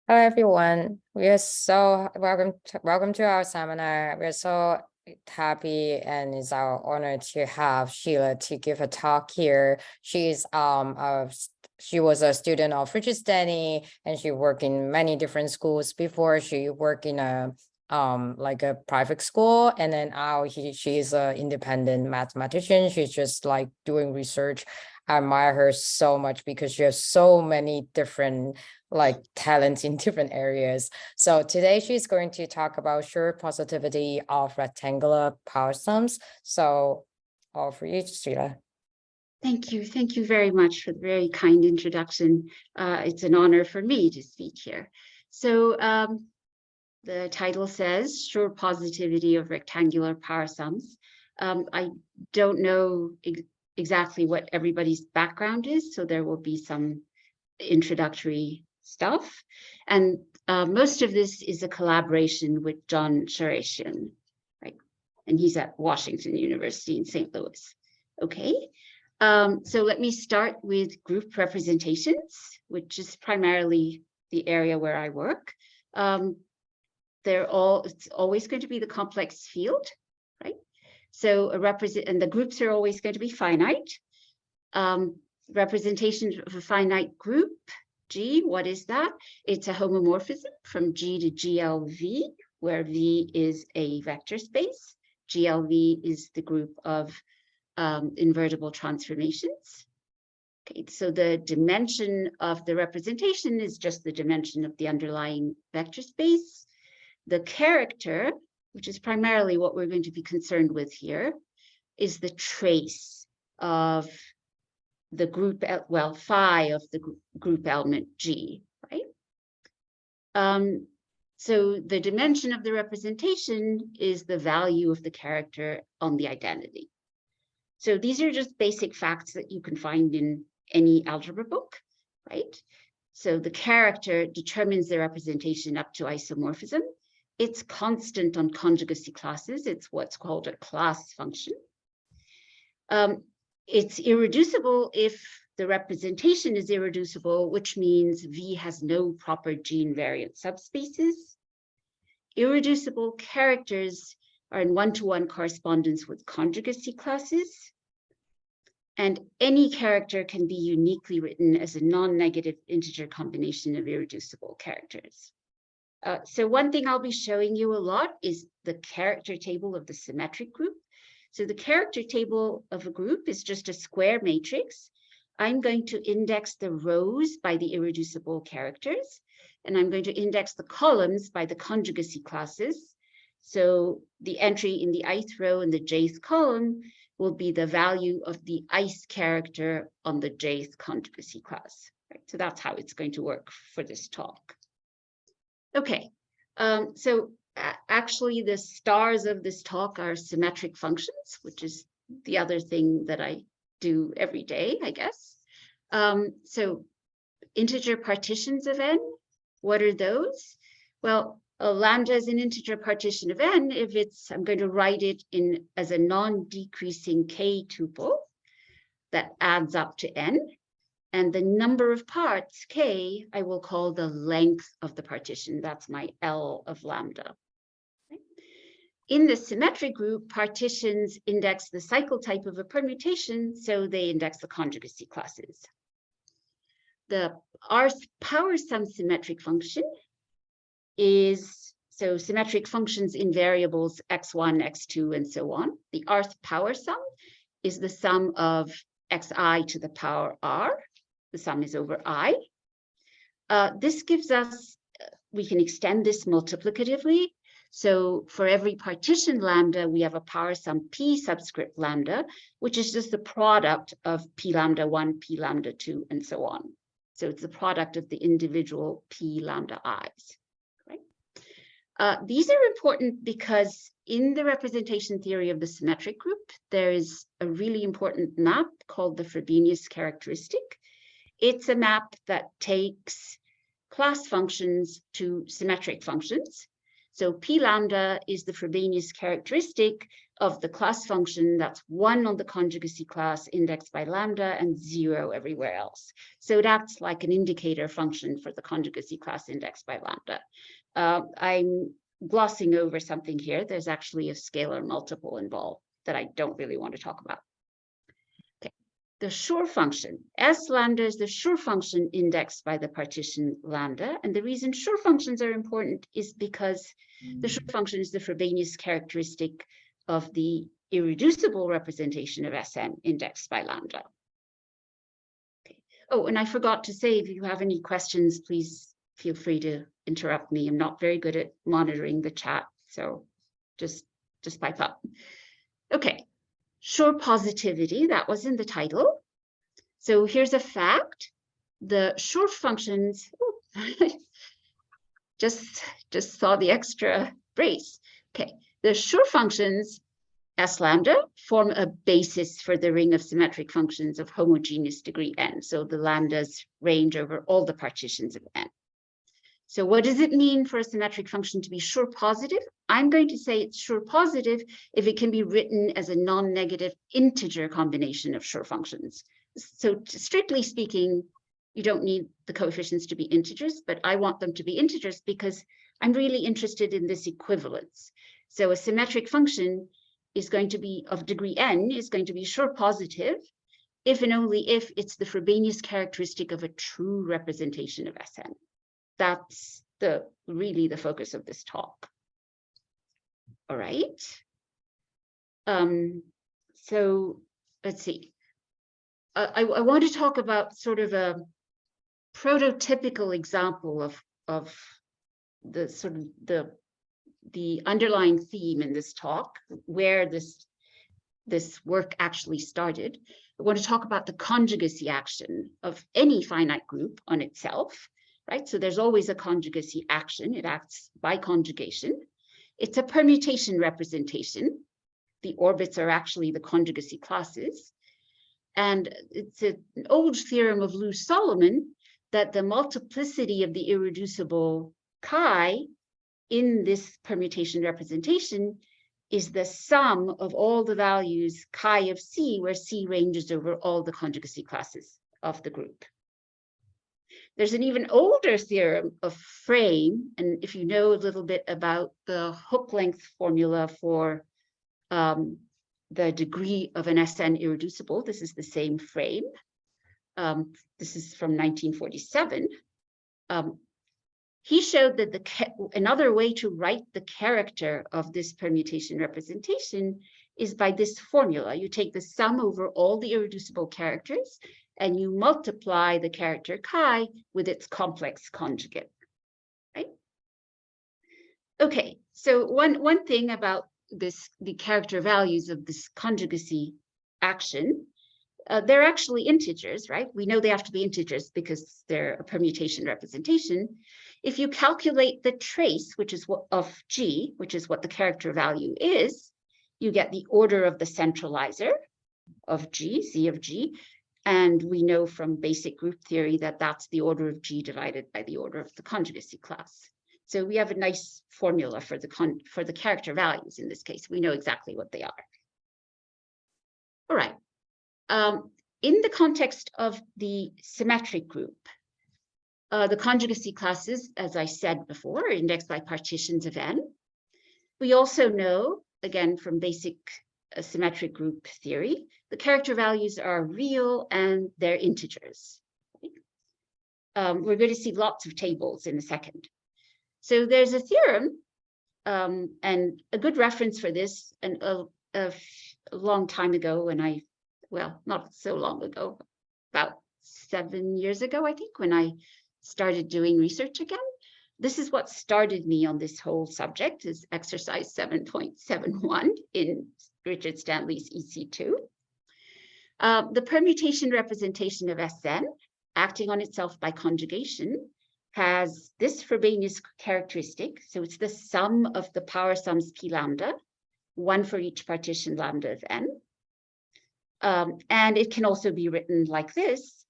Hello everyone. We are so welcome to our seminar. We're so happy and it's our honor to have Sheila to give a talk here. She was a student of Richard Stanley and she worked in many different schools before. She worked in a like a private school, and then now she's an independent mathematician. She's just like doing research. I admire her so much because she has so many different like talents in different areas. So today she's going to talk about Schur-positivity of rectangular power sums. So all for you, Sheila. Thank you. Thank you very much for the very kind introduction. It's an honor for me to speak here. So the title says Schur-positivity of rectangular power sums. I don't know exactly what everybody's background is, so there will be some introductory stuff. And most of this is a collaboration with John Shareshian, right? And he's at Washington University in St. Louis. Okay. So let me start with group representations, which is primarily the area where I work. It's always going to be the complex field, right? So and the groups are always going to be finite. Representation of a finite group, G, what is that? It's a homomorphism from G to GLV, where V is a vector space. GLV is the group of invertible transformations. Okay, so the dimension of the representation is just the dimension of the underlying vector space. The character, which is primarily what we're going to be concerned with here, is the trace of the group, well, phi of the group element G, right? So the dimension of the representation is the value of the character on the identity. So these are just basic facts that you can find in any algebra book, right? So the character determines the representation up to isomorphism. It's constant on conjugacy classes. It's what's called a class function. It's irreducible if the representation is irreducible, which means V has no proper G-invariant subspaces. Irreducible characters are in one-to-one correspondence with conjugacy classes. And any character can be uniquely written as a non-negative integer combination of irreducible characters. So one thing I'll be showing you a lot is the character table of the symmetric group. So the character table of a group is just a square matrix. I'm going to index the rows by the irreducible characters, and I'm going to index the columns by the conjugacy classes. So the entry in the ith row and the jth column will be the value of the ith character on the jth conjugacy class. Right? So that's how it's going to work for this talk. Okay, so actually the stars of this talk are symmetric functions, which is the other thing that I do every day, I guess. So integer partitions of n, what are those? Well, lambda is an integer partition of n if I'm going to write it in as a non-decreasing k tuple that adds up to n. And the number of parts, k, I will call the length of the partition. That's my L of lambda. Okay. In the symmetric group, partitions index the cycle type of a permutation, so they index the conjugacy classes. The rth power sum symmetric function is, so symmetric functions in variables x1, x2, and so on. The rth power sum is the sum of xi to the power r. The sum is over I. This gives us, we can extend this multiplicatively. So for every partition lambda, we have a power sum p subscript lambda, which is just the product of p lambda 1, p lambda 2, and so on. So it's the product of the individual p lambda i's. Right? These are important because in the representation theory of the symmetric group, there is a really important map called the Frobenius characteristic. It's a map that takes class functions to symmetric functions. So p lambda is the Frobenius characteristic of the class function, that's 1 on the conjugacy class indexed by lambda and 0 everywhere else. So it acts like an indicator function for the conjugacy class indexed by lambda. I'm glossing over something here. There's actually a scalar multiple involved that I don't really want to talk about. Okay, the Schur function. S lambda is the Schur function indexed by the partition lambda. And the reason Schur functions are important is because the Schur function is the Frobenius characteristic of the irreducible representation of Sn indexed by lambda. Okay. Oh, and I forgot to say, if you have any questions, please feel free to interrupt me. I'm not very good at monitoring the chat, so just pipe up. Okay, Schur-positivity, that was in the title. So here's a fact. The Schur functions, just saw the extra brace. Okay, the Schur functions S lambda form a basis for the ring of symmetric functions of homogeneous degree n. So the lambdas range over all the partitions of n. So what does it mean for a symmetric function to be Schur positive? I'm going to say it's Schur positive if it can be written as a non-negative integer combination of Schur functions. So strictly speaking, you don't need the coefficients to be integers, but I want them to be integers because I'm really interested in this equivalence. So a symmetric function is going to be of degree n, is going to be Schur positive if and only if it's the Frobenius characteristic of a true representation of Sn. That's really the focus of this talk. All right. So let's see. I want to talk about sort of a prototypical example of the sort of the underlying theme in this talk, where this work actually started. I want to talk about the conjugacy action of any finite group on itself, right? So there's always a conjugacy action. It acts by conjugation. It's a permutation representation. The orbits are actually the conjugacy classes. And it's an old theorem of Lou-Solomon that the multiplicity of the irreducible chi in this permutation representation is the sum of all the values chi of C, where C ranges over all the conjugacy classes of the group. There's an even older theorem of frame, and if you know a little bit about the hook length formula for the degree of an Sn irreducible, this is the same frame. This is from 1947. He showed that another way to write the character of this permutation representation is by this formula. You take the sum over all the irreducible characters and you multiply the character chi with its complex conjugate, right? Okay, so one thing about the character values of this conjugacy action, they're actually integers, right? We know they have to be integers because they're a permutation representation. If you calculate the trace, which is what of G, which is what the character value is, you get the order of the centralizer of G, Z of G. And we know from basic group theory that that's the order of G divided by the order of the conjugacy class. So we have a nice formula for the character values in this case. We know exactly what they are. All right. In the context of the symmetric group, the conjugacy classes, as I said before, are indexed by partitions of n. We also know, again, from basic symmetric group theory, the character values are real and they're integers. We're going to see lots of tables in a second. So there's a theorem, and a good reference for this, and a long time ago when well, not so long ago, about 7 years ago, I think, when I started doing research again. This is what started me on this whole subject, is exercise 7.71 in Richard Stanley's EC2. The permutation representation of Sn, acting on itself by conjugation, has this Frobenius characteristic. So it's the sum of the power sums p lambda, one for each partition lambda of n. And it can also be written like this: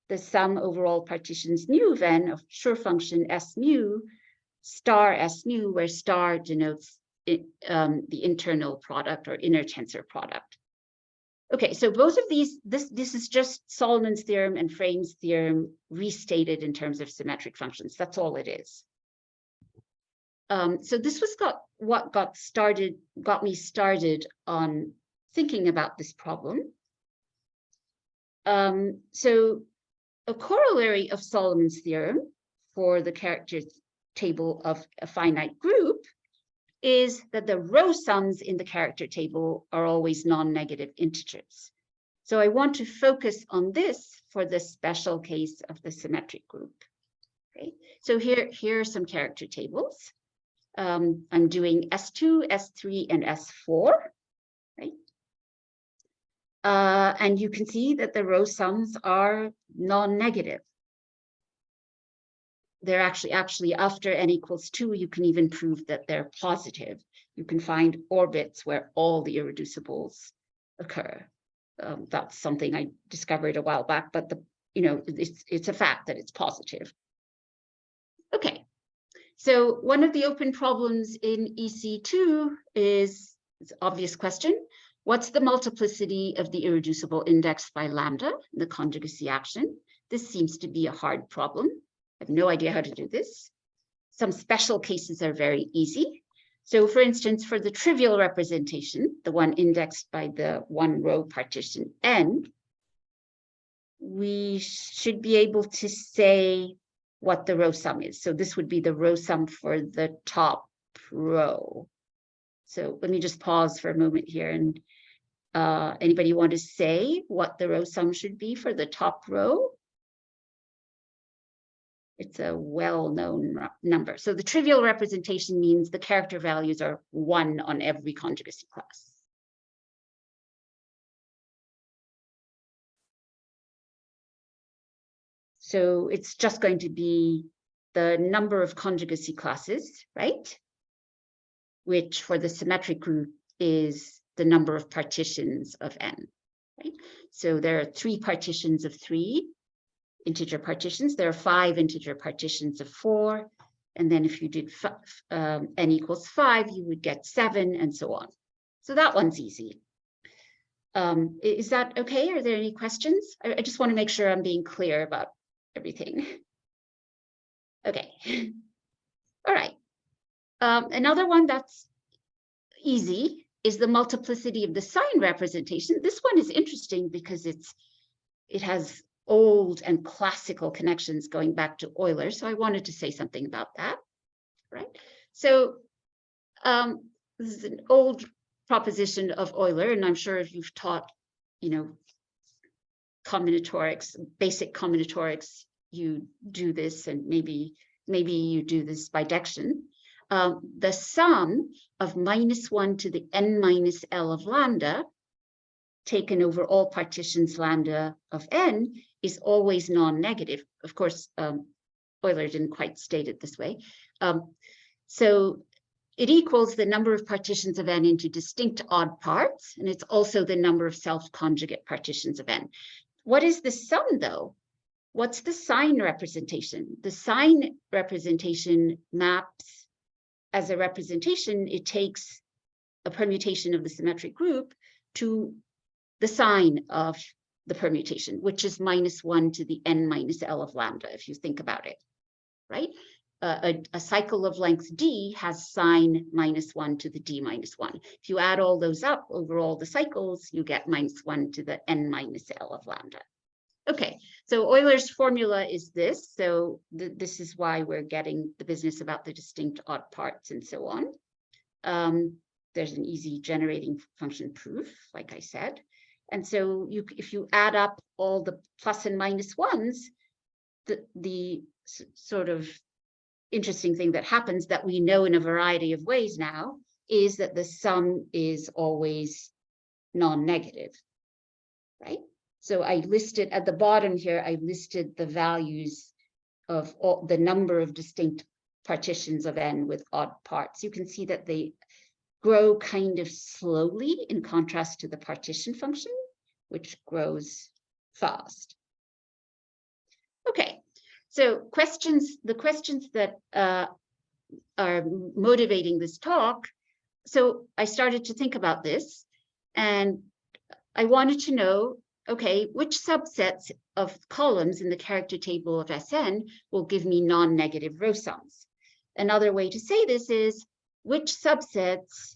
the sum over all partitions nu of n of Schur function S mu star S nu, where star denotes the internal product or inner tensor product. Okay, so both of these, this is just Solomon's theorem and Frame's theorem restated in terms of symmetric functions. That's all it is. So this was what got me started on thinking about this problem. So a corollary of Solomon's theorem for the character table of a finite group is that the row sums in the character table are always non-negative integers. So I want to focus on this for the special case of the symmetric group. Okay, so here are some character tables. I'm doing S2, S3, and S4, right? And you can see that the row sums are non-negative. They're actually after n equals 2, you can even prove that they're positive. You can find orbits where all the irreducibles occur. That's something I discovered a while back, but it's a fact that it's positive. Okay, so one of the open problems in EC2 is an obvious question. What's the multiplicity of the irreducible indexed by lambda in the conjugacy action? This seems to be a hard problem. I have no idea how to do this. Some special cases are very easy. So for instance, for the trivial representation, the one indexed by the one row partition n, we should be able to say what the row sum is. So this would be the row sum for the top row. So let me just pause for a moment here. And anybody want to say what the row sum should be for the top row? It's a well-known number. So the trivial representation means the character values are 1 on every conjugacy class. So it's just going to be the number of conjugacy classes, right? Which for the symmetric group is the number of partitions of n, right? So there are 3 partitions of 3 integer partitions. There are 5 integer partitions of 4. And then if you did n equals 5, you would get 7 and so on. So that one's easy. Is that okay? Are there any questions? I just want to make sure I'm being clear about everything. Okay. All right. Another one that's easy is the multiplicity of the sign representation. This one is interesting because it has old and classical connections going back to Euler. So I wanted to say something about that, right? So this is an old proposition of Euler, and I'm sure if you've taught, combinatorics, basic combinatorics, you do this, and maybe you do this by deduction. The sum of -1 to the n minus L of lambda taken over all partitions lambda of n is always non-negative. Of course, Euler didn't quite state it this way. So it equals the number of partitions of n into distinct odd parts, and it's also the number of self-conjugate partitions of n. What is the sum, though? What's the sign representation? The sign representation maps as a representation, it takes a permutation of the symmetric group to the sign of the permutation, which is -1 to the n minus L of lambda, if you think about it, right? A cycle of length d has sign -1 to the d minus 1. If you add all those up over all the cycles, you get -1 to the n minus L of lambda. Okay, so Euler's formula is this. So this is why we're getting the business about the distinct odd parts and so on. There's an easy generating function proof, like I said. And so if you add up all the plus and minus ones, the sort of interesting thing that happens that we know in a variety of ways now is that the sum is always non-negative, right? So I listed at the bottom here, I listed the values of all, the number of distinct partitions of n with odd parts. You can see that they grow kind of slowly in contrast to the partition function, which grows fast. Okay, so the questions that are motivating this talk so I started to think about this, and I wanted to know, okay, which subsets of columns in the character table of Sn will give me non-negative row sums? Another way to say this is, which subsets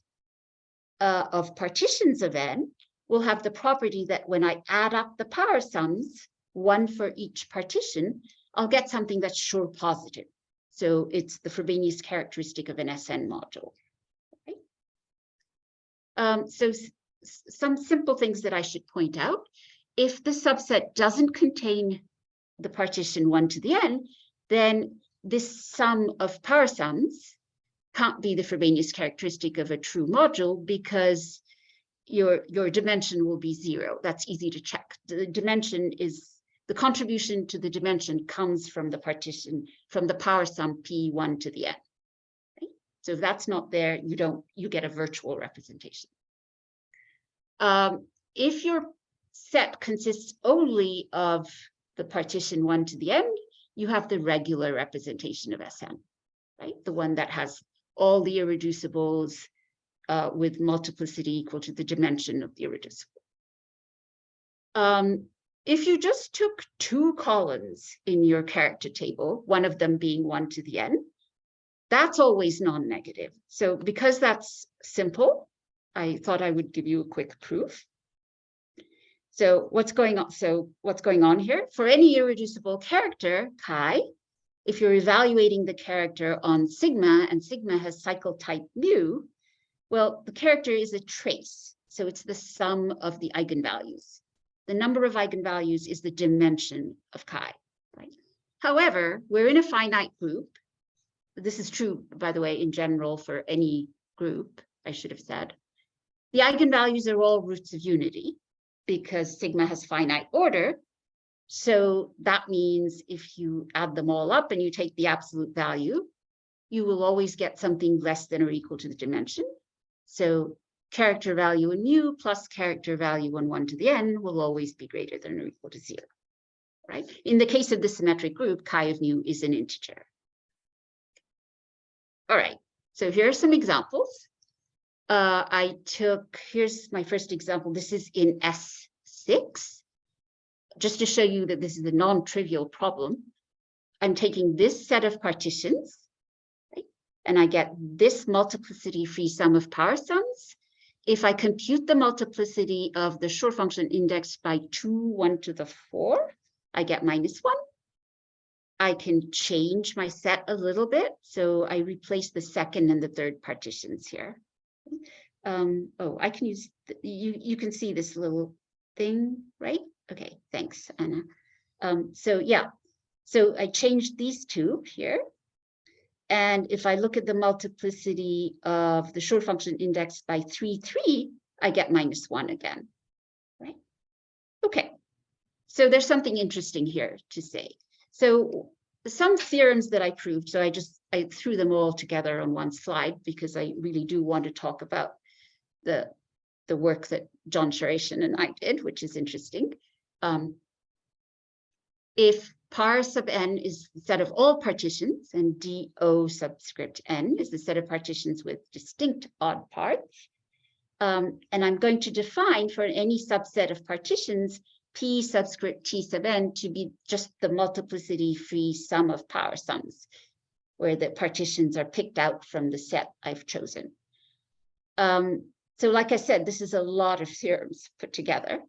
of partitions of n will have the property that when I add up the power sums, one for each partition, I'll get something that's Schur positive. So it's the Frobenius characteristic of an Sn module. Right? So some simple things that I should point out. If the subset doesn't contain the partition 1 to the n, then this sum of power sums can't be the Frobenius characteristic of a true module, because your dimension will be 0. That's easy to check. The dimension is, the contribution to the dimension comes from the partition, from the power sum p1 to the n. Right? So if that's not there, you get a virtual representation. If your set consists only of the partition 1 to the n, you have the regular representation of Sn, right? The one that has all the irreducibles with multiplicity equal to the dimension of the irreducible. If you just took 2 columns in your character table, one of them being 1 to the n, that's always non-negative. So because that's simple, I thought I would give you a quick proof. So what's going on here? For any irreducible character, chi, if you're evaluating the character on sigma, and sigma has cycle type mu, well, the character is a trace. So it's the sum of the eigenvalues. The number of eigenvalues is the dimension of chi, right? However, we're in a finite group. This is true, by the way, in general for any group, I should have said. The eigenvalues are all roots of unity because sigma has finite order. So that means if you add them all up and you take the absolute value, you will always get something less than or equal to the dimension. So character value in mu plus character value in 1 to the n will always be greater than or equal to 0, right? In the case of the symmetric group, chi of mu is an integer. All right, so here are some examples. Here's my first example. This is in S6. Just to show you that this is a non-trivial problem, I'm taking this set of partitions, right? And I get this multiplicity-free sum of power sums. If I compute the multiplicity of the Schur function indexed by 2, 1 to the 4, I get -1. I can change my set a little bit. So I replace the second and the third partitions here. I can use, you can see this little thing, right? Okay, thanks, Anna. So I changed these two here. And if I look at the multiplicity of the Schur function indexed by 3, 3, I get -1 again, right? Okay, so there's something interesting here to say. So some theorems that I proved, so I threw them all together on one slide because I really do want to talk about the work that John Shareshian and I did, which is interesting. If par sub n is the set of all partitions and do subscript n is the set of partitions with distinct odd parts, and I'm going to define for any subset of partitions p subscript t sub n to be just the multiplicity-free sum of power sums, where the partitions are picked out from the set I've chosen. So like I said, this is a lot of theorems put together.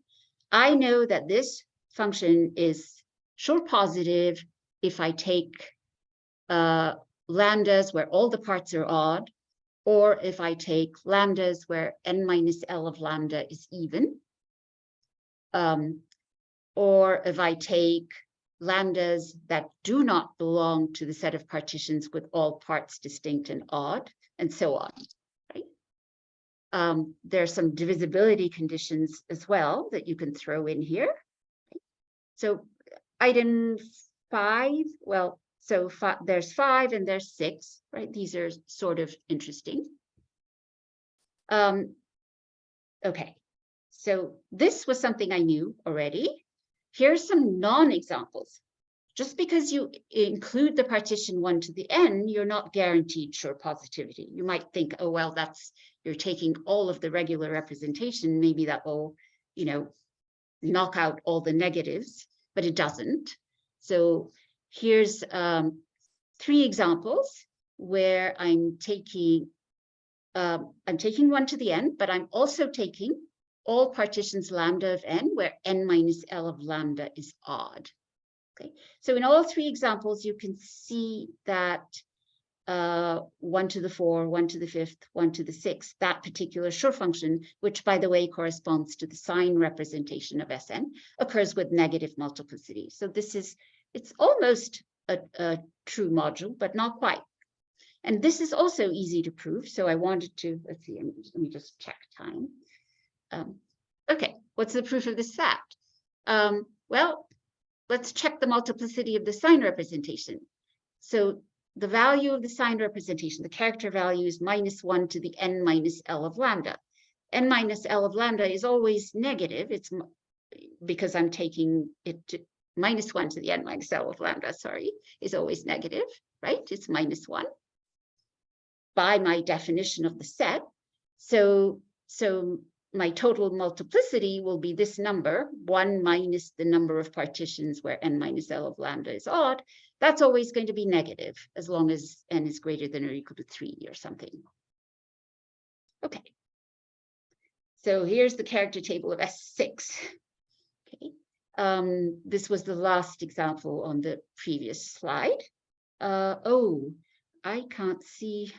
I know that this function is Schur positive if I take lambdas where all the parts are odd, or if I take lambdas where n minus L of lambda is even, or if I take lambdas that do not belong to the set of partitions with all parts distinct and odd, and so on. Right? There are some divisibility conditions as well that you can throw in here. So item 5, well, so there's 5 and there's 6, right? These are sort of interesting. Okay, so this was something I knew already. Here's some non-examples. Just because you include the partition 1 to the n, you're not guaranteed Schur positivity. You might think, oh, well, you're taking all of the regular representation, maybe that will, you know, knock out all the negatives, but it doesn't. So here's 3 examples where I'm taking 1 to the n, but I'm also taking all partitions lambda of n, where n minus L of lambda is odd. Okay, so in all 3 examples, you can see that 1 to the 4, 1 to the 5th, 1 to the 6th, that particular Schur function, which by the way corresponds to the sign representation of Sn, occurs with negative multiplicity. So this is, it's almost a true module, but not quite. And this is also easy to prove. So I wanted to, let's see, let me just check time. Okay, what's the proof of this fact? Well, let's check the multiplicity of the sign representation. So the value of the sign representation, the character value is -1 to the n minus L of lambda. N minus L of lambda is always negative. It's because I'm taking it to -1 to the n minus L of lambda, sorry, is always negative, right? It's -1 by my definition of the set. So my total multiplicity will be this number, 1 minus the number of partitions where n minus L of lambda is odd. That's always going to be negative as long as n is greater than or equal to 3 or something. Okay. So here's the character table of S6. Okay. This was the last example on the previous slide. Oh, I can't see.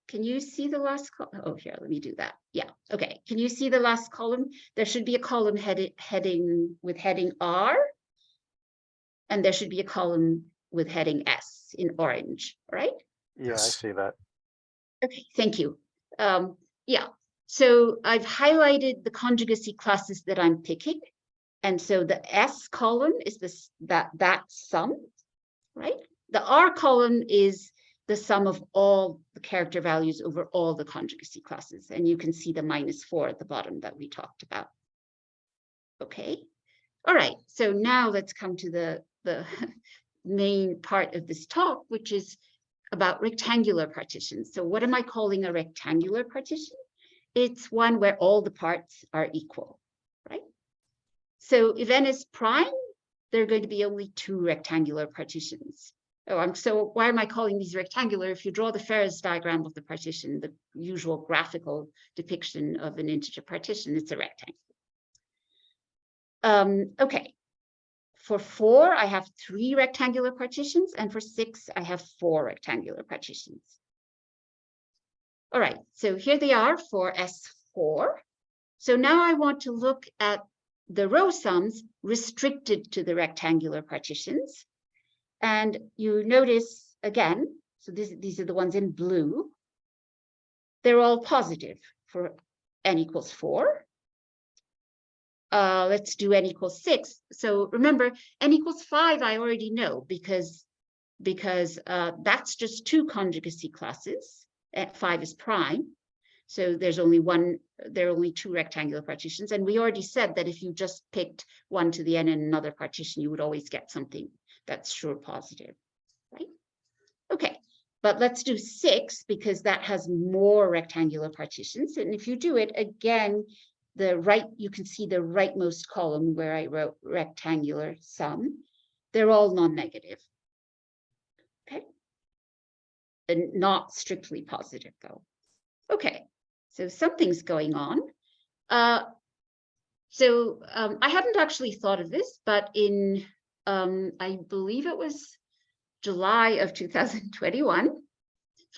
Can you see the last column? Oh, here, let me do that. Yeah, okay. Can you see the last column? There should be a column heading with heading R, and there should be a column with heading S in orange, right? Yeah, I see that. Okay, thank you. Yeah, so I've highlighted the conjugacy classes that I'm picking. And so the S column is that sum, right? The R column is the sum of all the character values over all the conjugacy classes. And you can see the -4 at the bottom that we talked about. Okay. All right. So now let's come to the main part of this talk, which is about rectangular partitions. So what am I calling a rectangular partition? It's one where all the parts are equal, right? So if n is prime, there are going to be only 2 rectangular partitions. Oh, so why am I calling these rectangular? If you draw the Ferris diagram of the partition, the usual graphical depiction of an integer partition, it's a rectangle. Okay, for 4, I have 3 rectangular partitions, and for 6, I have 4 rectangular partitions. All right, so here they are for S4. So now I want to look at the row sums restricted to the rectangular partitions. And you notice again, so these are the ones in blue. They're all positive for n equals 4. Let's do n equals 6. So remember, n equals 5, I already know because that's just 2 conjugacy classes. 5 is prime. So there are only 2 rectangular partitions. And we already said that if you just picked 1 to the n in another partition, you would always get something that's Schur-positive, right? Okay, but let's do 6 because that has more rectangular partitions. And if you do it again, you can see the rightmost column where I wrote rectangular sum. They're all non-negative. Okay, and not strictly positive though. Okay, so something's going on. I hadn't actually thought of this, but in I believe it was July of 2021,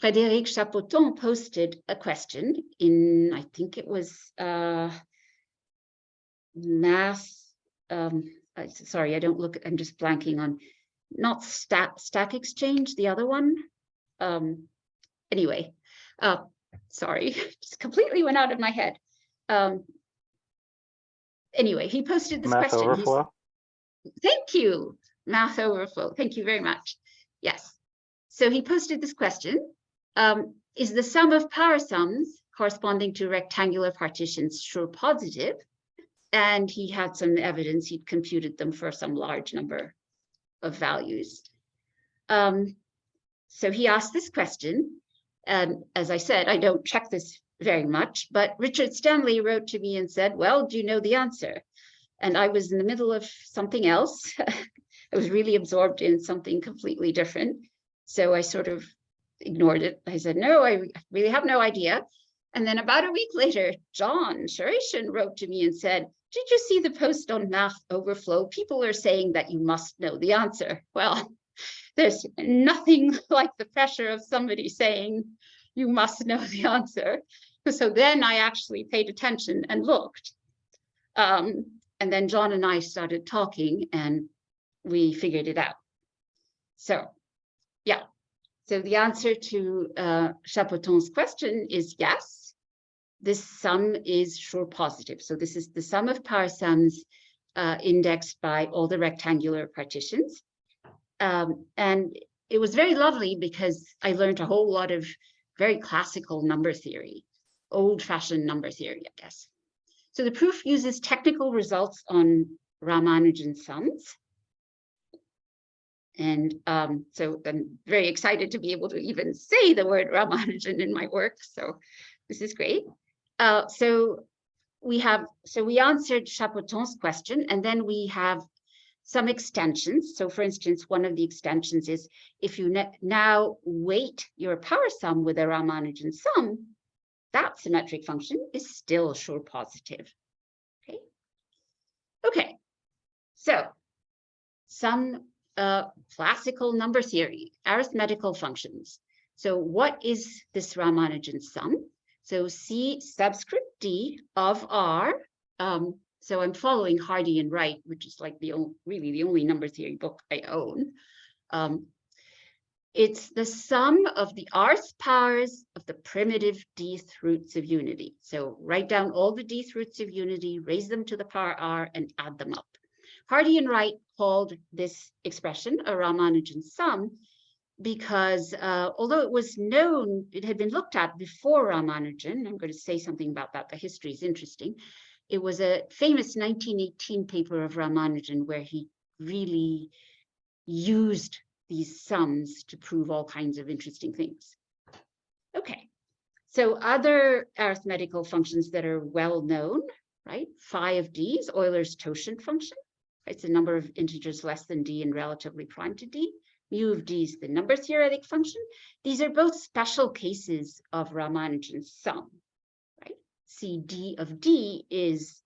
Frédéric Chapoton posted a question in, I think it was math, sorry, I don't look, I'm just blanking on, not Stack Exchange, the other one. Anyway, sorry, just completely went out of my head. Anyway, he posted this Math question. overflow? Thank you, Math Overflow. Thank you very much. Yes. So he posted this question. Is the sum of power sums corresponding to rectangular partitions Schur-positive? And he had some evidence. He'd computed them for some large number of values. So he asked this question. And as I said, I don't check this very much, but Richard Stanley wrote to me and said, well, do you know the answer? And I was in the middle of something else. I was really absorbed in something completely different. So I sort of ignored it. I said, no, I really have no idea. And then about a week later, John Shareshian wrote to me and said, did you see the post on Math Overflow? People are saying that you must know the answer. Well, there's nothing like the pressure of somebody saying you must know the answer. So then I actually paid attention and looked. And then John and I started talking and we figured it out. So yeah, so the answer to Chapoton's question is yes. This sum is Schur-positive. So this is the sum of power sums indexed by all the rectangular partitions. And it was very lovely because I learned a whole lot of very classical number theory, old-fashioned number theory, I guess. So the proof uses technical results on Ramanujan sums. And so I'm very excited to be able to even say the word Ramanujan in my work. So this is great. So we answered Chapoton's question, and then we have some extensions. So for instance, one of the extensions is if you now weight your power sum with a Ramanujan sum, that symmetric function is still Schur-positive. Okay. So some classical number theory, arithmetical functions. So what is this Ramanujan sum? So C subscript D of R. So I'm following Hardy and Wright, which is like really the only number theory book I own. It's the sum of the rth powers of the primitive dth roots of unity. So write down all the dth roots of unity, raise them to the power r, and add them up. Hardy and Wright called this expression a Ramanujan sum because although it was known, it had been looked at before Ramanujan. I'm going to say something about that. The history is interesting. It was a famous 1918 paper of Ramanujan where he really used these sums to prove all kinds of interesting things. Okay, so other arithmetical functions that are well known, right? Phi of D is Euler's totient function. It's a number of integers less than D and relatively prime to D. Mu of D is the number-theoretic function. These are both special cases of Ramanujan's sum, right? CD of D is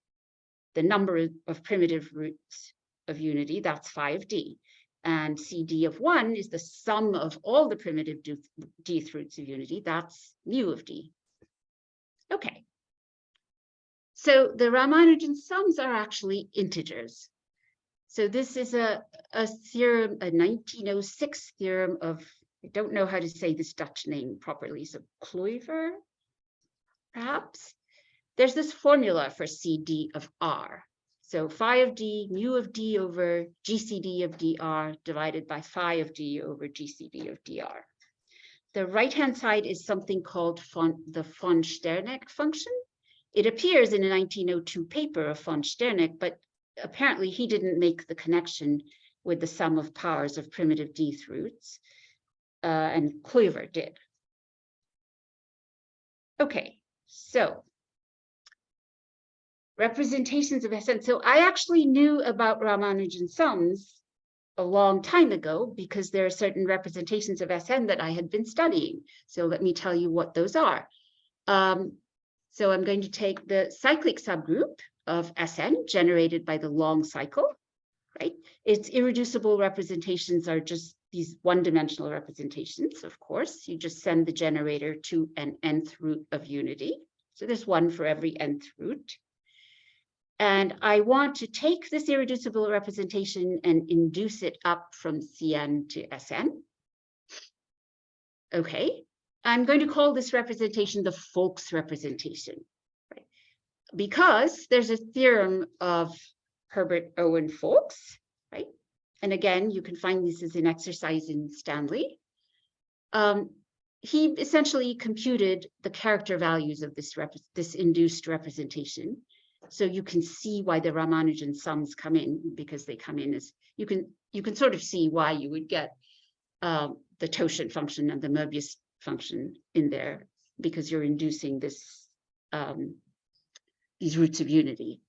the number of primitive roots of unity, that's phi of D. And CD of 1 is the sum of all the primitive dth roots of unity, that's mu of D. Okay. So the Ramanujan sums are actually integers. So this is a theorem, a 1906 theorem of, I don't know how to say this Dutch name properly, so Kluiver, perhaps. There's this formula for CD of R. So phi of D, mu of D over GCD of dr divided by phi of D over GCD of dr. The right-hand side is something called the von Sterneck function. It appears in a 1902 paper of von Sterneck, but apparently he didn't make the connection with the sum of powers of primitive dth roots, and Kluiver did. Okay, so representations of Sn. So I actually knew about Ramanujan sums a long time ago because there are certain representations of Sn that I had been studying. So let me tell you what those are. So I'm going to take the cyclic subgroup of Sn generated by the long cycle, right? Its irreducible representations are just these one-dimensional representations, of course. You just send the generator to an nth root of unity. So there's one for every nth root. And I want to take this irreducible representation and induce it up from Cn to Sn. Okay, I'm going to call this representation the Folks representation, right? Because there's a theorem of Herbert Owen Folks, right? And again, you can find this as an exercise in Stanley. He essentially computed the character values of this induced representation. So you can see why the Ramanujan sums come in, because they come in as, you can sort of see why you would get the totient function and the Möbius function in there because you're inducing this these roots of unity.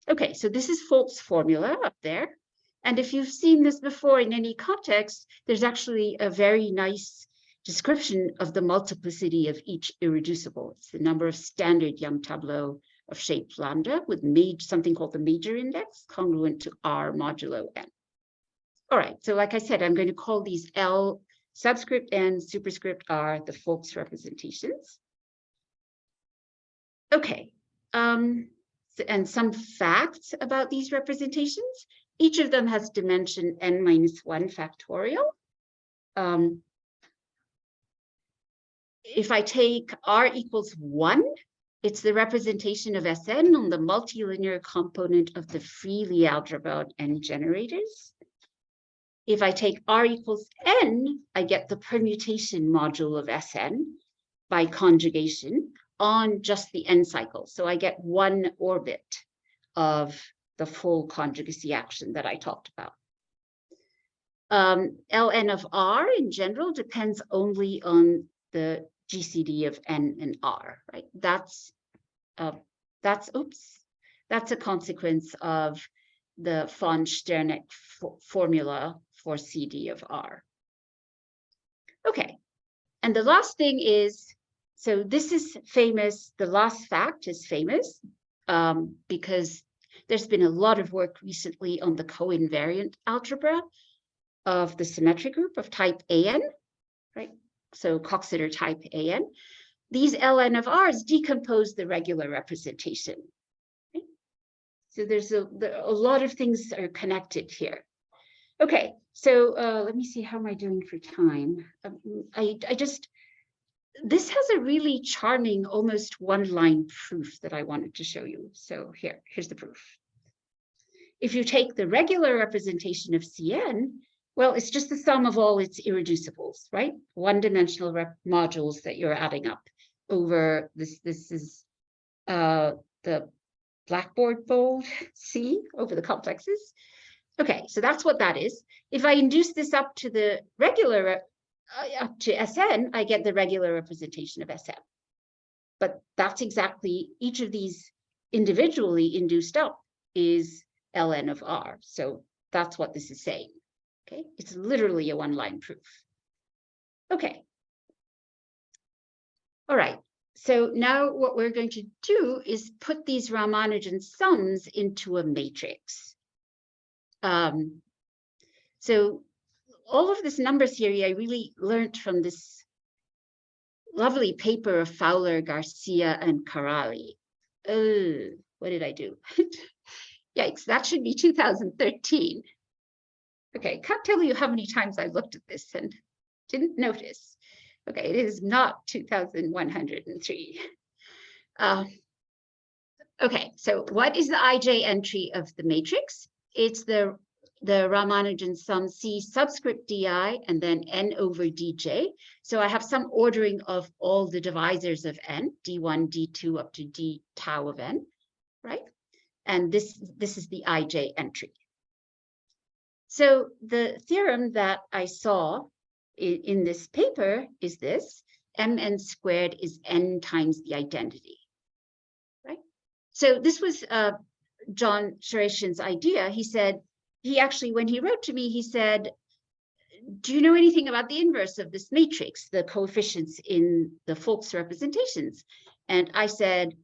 Okay, so this is Folk's formula up there. And if you've seen this before in any context, there's actually a very nice description of the multiplicity of each irreducible. It's the number of standard Young tableau of shape lambda with something called the major index congruent to R modulo n. All right, so like I said, I'm going to call these L subscript n superscript R the Folk's representations. Okay, and some facts about these representations. Each of them has dimension n-1 factorial. If I take R equals 1, it's the representation of Sn on the multilinear component of the free Lie algebra on n generators. If I take R equals n, I get the permutation module of Sn by conjugation on just the n cycle. So I get one orbit of the full conjugacy action that I talked about. Ln of R in general depends only on the GCD of n and R, right? That's a consequence of the von Sterneck formula for CD of R. Okay, and the last thing is, so this is famous, the last fact is famous because there's been a lot of work recently on the co-invariant algebra of the symmetric group of type AN, right? So Coxeter type AN. These Ln of R's decompose the regular representation. Right? So there's a lot of things are connected here. Okay, so let me see, how am I doing for time? This has a really charming, almost one-line proof that I wanted to show you. So here's the proof. If you take the regular representation of Cn, well, it's just the sum of all its irreducibles, right? One-dimensional modules that you're adding up over this. This is the blackboard bold C over the complexes. Okay, so that's what that is. If I induce this up to the regular, up to Sn, I get the regular representation of Sn. But that's exactly, each of these individually induced up is Ln of R. So that's what this is saying. Okay, it's literally a one-line proof. Okay. All right. So now what we're going to do is put these Ramanujan sums into a matrix. So all of this number theory I really learned from this lovely paper of Fowler, Garcia, and Carali. Oh, what did I do? Yikes, that should be 2013. Okay, can't tell you how many times I looked at this and didn't notice. Okay, it is not 2103. Okay, so what is the IJ entry of the matrix? It's the Ramanujan sum C subscript DI and then N over DJ. So I have some ordering of all the divisors of N, D1, D2 up to D tau of N, right? And this is the IJ entry. So the theorem that I saw in this paper is this: Mn squared is N times the identity, right? So this was John Shareshian's idea. He said, he actually, when he wrote to me, he said, do you know anything about the inverse of this matrix, the coefficients in the Folk's representations? And I said,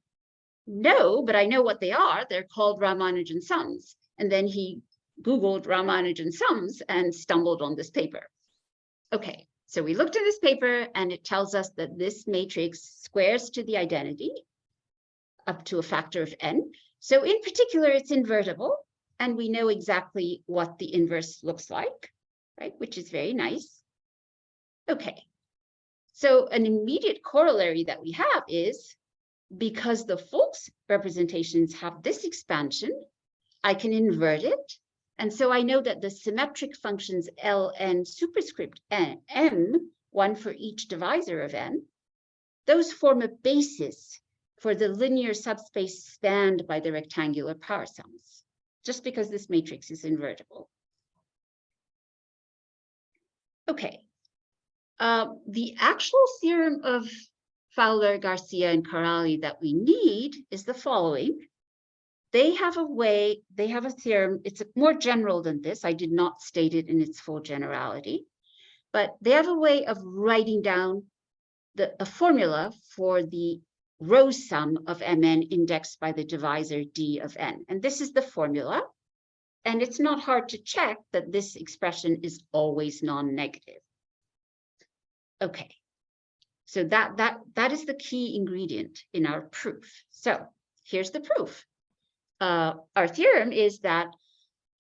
no, but I know what they are. They're called Ramanujan sums. And then he Googled Ramanujan sums and stumbled on this paper. Okay, so we looked at this paper and it tells us that this matrix squares to the identity up to a factor of n. So in particular, it's invertible, and we know exactly what the inverse looks like, right? Which is very nice. Okay, so an immediate corollary that we have is, because the Folk's representations have this expansion, I can invert it. And so I know that the symmetric functions Ln superscript m, one for each divisor of n, those form a basis for the linear subspace spanned by the rectangular power sums, just because this matrix is invertible. Okay. The actual theorem of Fowler, Garcia, and Corrali that we need is the following. They have a theorem, it's more general than this. I did not state it in its full generality, but they have a way of writing down a formula for the row sum of Mn indexed by the divisor D of n. And this is the formula. And it's not hard to check that this expression is always non-negative. Okay, so that is the key ingredient in our proof. So here's the proof. Our theorem is that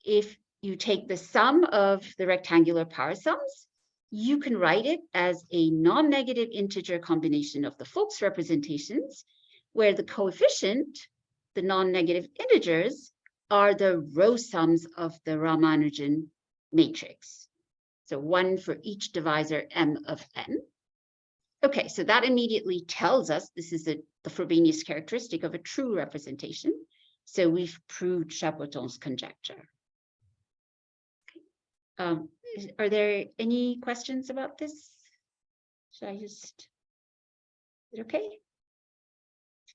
if you take the sum of the rectangular power sums, you can write it as a non-negative integer combination of the Folks representations, where the coefficient, the non-negative integers, are the row sums of the Ramanujan matrix. So one for each divisor M of n. Okay, so that immediately tells us this is the Frobenius characteristic of a true representation. So we've proved Chapoton's conjecture. Okay. Are there any questions about this? Should I just, is it okay?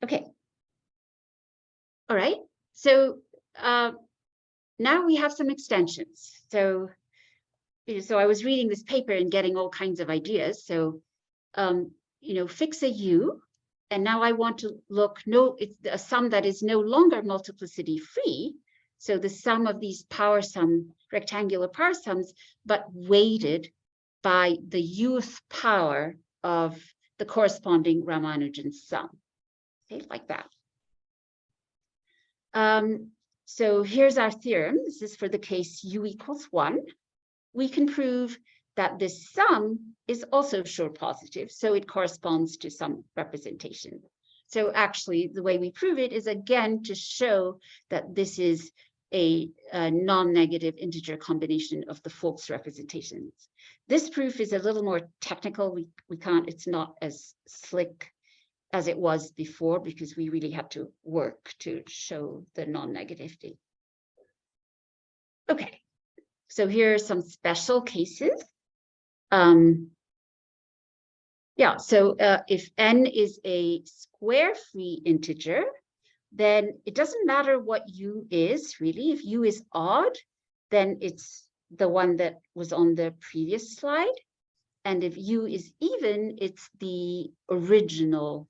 Okay. All right. So now we have some extensions. So I was reading this paper and getting all kinds of ideas. So, fix a U. And now I want to look, it's a sum that is no longer multiplicity free. So the sum of these rectangular power sums, but weighted by the uth power of the corresponding Ramanujan sum. Okay, like that. So here's our theorem. This is for the case U equals 1. We can prove that this sum is also Schur-positive, so it corresponds to some representation. So actually, the way we prove it is, again, to show that this is a non-negative integer combination of the Folks representations. This proof is a little more technical. It's not as slick as it was before, because we really had to work to show the non-negativity. Okay, so here are some special cases. If n is a square-free integer, then it doesn't matter what u is, really. If u is odd, then it's the one that was on the previous slide. And if u is even, it's the original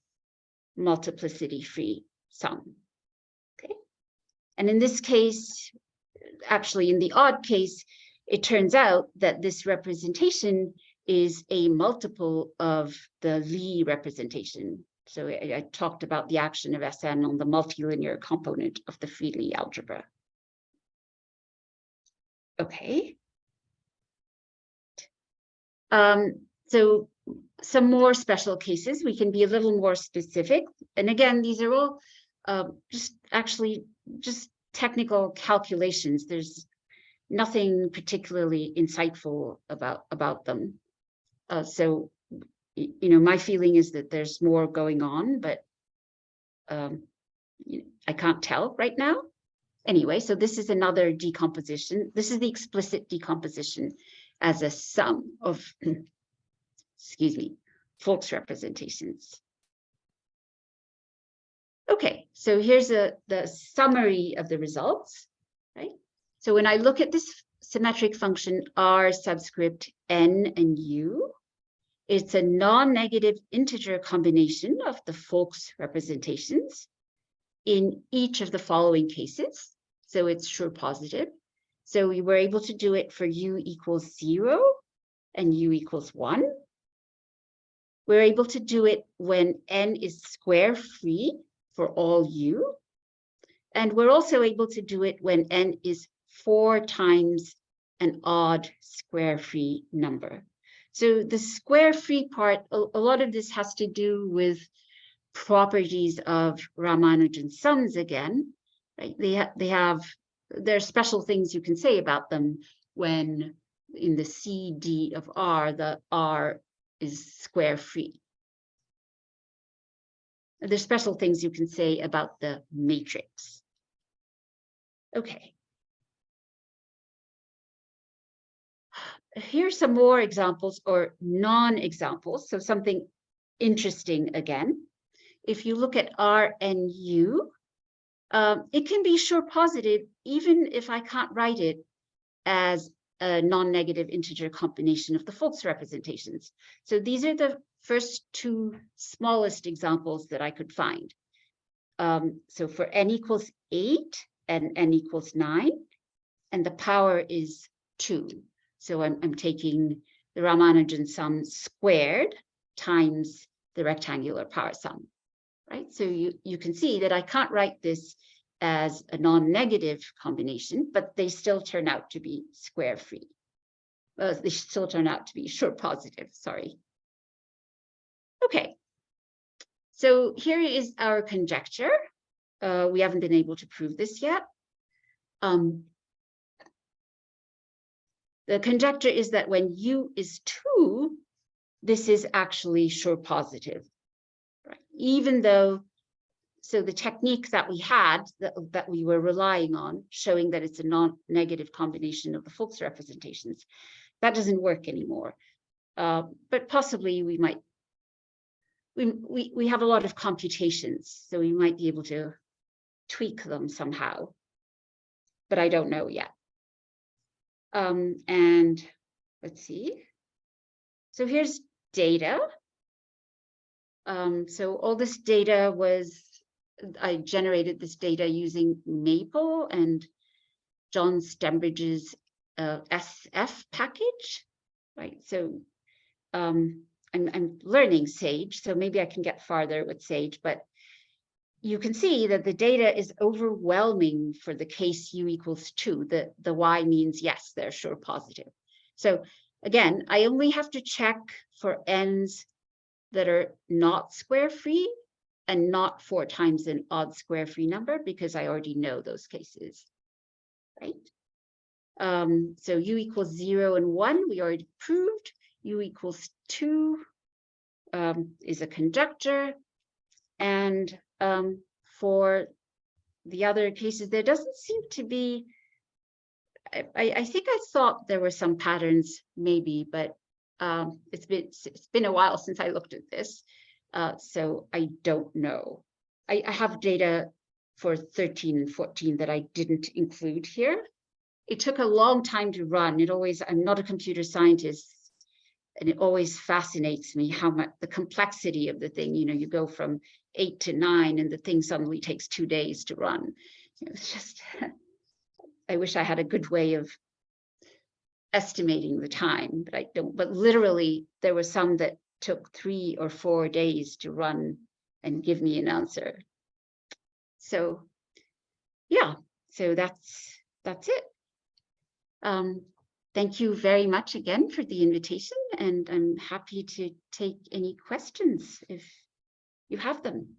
multiplicity-free sum. Okay. And in this case, actually in the odd case, it turns out that this representation is a multiple of the Lie representation. So I talked about the action of Sn on the multilinear component of the free Lie algebra. Okay. So some more special cases, we can be a little more specific. And again, these are all just technical calculations. There's nothing particularly insightful about them. So my feeling is that there's more going on, but I can't tell right now. Anyway, so this is another decomposition. This is the explicit decomposition as a sum of, Folks representations. Okay, so here's the summary of the results, right? So when I look at this symmetric function R subscript n and u, it's a non-negative integer combination of the Folks representations in each of the following cases. So it's Schur-positive. So we were able to do it for u equals 0 and u equals 1. We're able to do it when n is square-free for all u. And we're also able to do it when n is 4 times an odd square-free number. So the square-free part, a lot of this has to do with properties of Ramanujan sums again. Right? There are special things you can say about them when in the CD of R, the R is square-free. There's special things you can say about the matrix. Okay. Here's some more examples or non-examples. So something interesting again. If you look at R and U, it can be Schur-positive even if I can't write it as a non-negative integer combination of the Folks representations. So these are the first two smallest examples that I could find. So for n equals 8 and n equals 9, and the power is 2. So I'm taking the Ramanujan sum squared times the rectangular power sum, right? So you can see that I can't write this as a non-negative combination, but they still turn out to be square free. They still turn out to be Schur-positive, sorry. Okay, so here is our conjecture. We haven't been able to prove this yet. The conjecture is that when U is 2, this is actually Schur-positive, right? Even though, so the technique that we had, that we were relying on, showing that it's a non-negative combination of the Folks representations, that doesn't work anymore. But possibly we might, we have a lot of computations, so we might be able to tweak them somehow, but I don't know yet. And let's see. So here's data. So all this data was, I generated this data using Maple and John Stembridge's SF package, right? So I'm learning Sage, so maybe I can get farther with Sage, but you can see that the data is overwhelming for the case U equals 2. The Y means yes, they're Schur-positive. So again, I only have to check for n's that are not square free and not 4 times an odd square free number, because I already know those cases, right? So U equals 0 and 1, we already proved. U equals 2 is a conjecture. And for the other cases, there doesn't seem to be, I think I thought there were some patterns maybe, but it's been a while since I looked at this. So I don't know. I have data for 13 and 14 that I didn't include here. It took a long time to run. I'm not a computer scientist, and it always fascinates me how much the complexity of the thing, you go from 8 to 9 and the thing suddenly takes 2 days to run. It's just, I wish I had a good way of estimating the time, but I don't. But literally, there were some that took 3 or 4 days to run and give me an answer. So yeah, so that's it. Thank you very much again for the invitation, and I'm happy to take any questions if you have them.